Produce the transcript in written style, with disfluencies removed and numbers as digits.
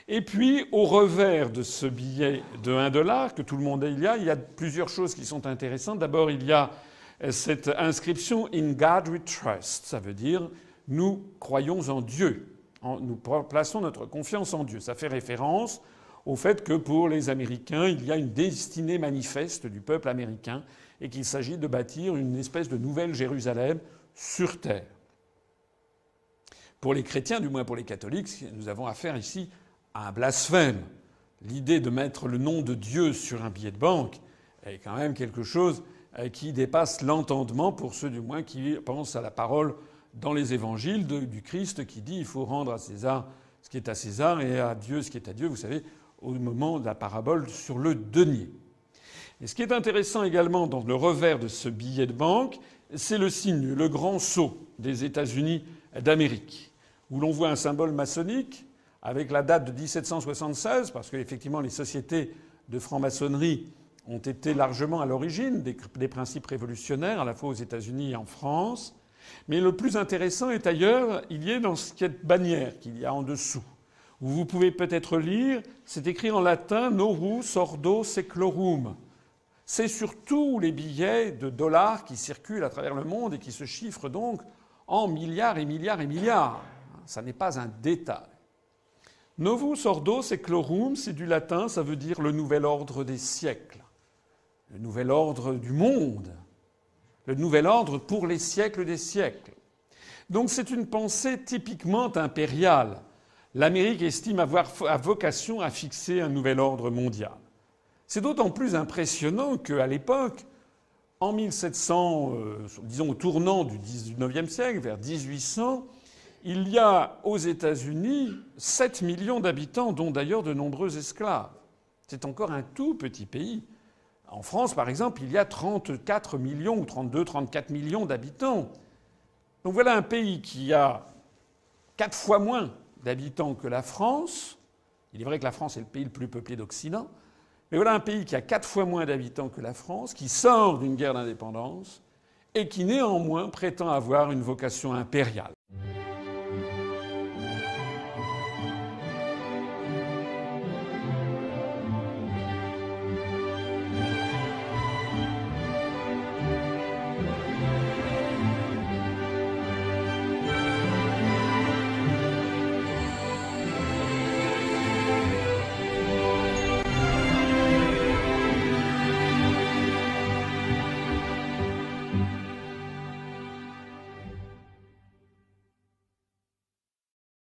Et puis, au revers de ce billet de 1 dollar, que tout le monde a, il y a plusieurs choses qui sont intéressantes. D'abord, il y a cette inscription In God we trust. Ça veut dire nous croyons en Dieu. Nous plaçons notre confiance en Dieu. Ça fait référence au fait que pour les Américains, il y a une destinée manifeste du peuple américain et qu'il s'agit de bâtir une espèce de nouvelle Jérusalem sur terre. Pour les chrétiens, du moins pour les catholiques, nous avons affaire ici à un blasphème. L'idée de mettre le nom de Dieu sur un billet de banque est quand même quelque chose qui dépasse l'entendement pour ceux du moins qui pensent à la parole dans les évangiles du Christ qui dit il faut rendre à César ce qui est à César et à Dieu ce qui est à Dieu, vous savez, au moment de la parabole sur le denier. Et ce qui est intéressant également dans le revers de ce billet de banque, c'est le signe, le grand sceau des États-Unis d'Amérique, où l'on voit un symbole maçonnique avec la date de 1776, parce qu'effectivement les sociétés de franc-maçonnerie ont été largement à l'origine des principes révolutionnaires, à la fois aux États-Unis et en France. Mais le plus intéressant est ailleurs, il y est dans cette bannière qu'il y a en dessous, où vous pouvez peut-être lire, c'est écrit en latin Novus Ordo Seclorum. C'est sur tous les billets de dollars qui circulent à travers le monde et qui se chiffrent donc en milliards et milliards et milliards. Ça n'est pas un détail. Novus Ordo Seclorum, c'est du latin, ça veut dire le nouvel ordre des siècles, le nouvel ordre du monde, le nouvel ordre pour les siècles des siècles. Donc c'est une pensée typiquement impériale. L'Amérique estime avoir vocation à fixer un nouvel ordre mondial. C'est d'autant plus impressionnant qu'à l'époque, en 1700, disons au tournant du XIXe siècle, vers 1800, il y a aux États-Unis 7 millions d'habitants, dont d'ailleurs de nombreux esclaves. C'est encore un tout petit pays. En France, par exemple, il y a 34 millions ou 32, 34 millions d'habitants. Donc voilà un pays qui a 4 fois moins d'habitants que la France. Il est vrai que la France est le pays le plus peuplé d'Occident. Mais voilà un pays qui a 4 fois moins d'habitants que la France, qui sort d'une guerre d'indépendance et qui néanmoins prétend avoir une vocation impériale.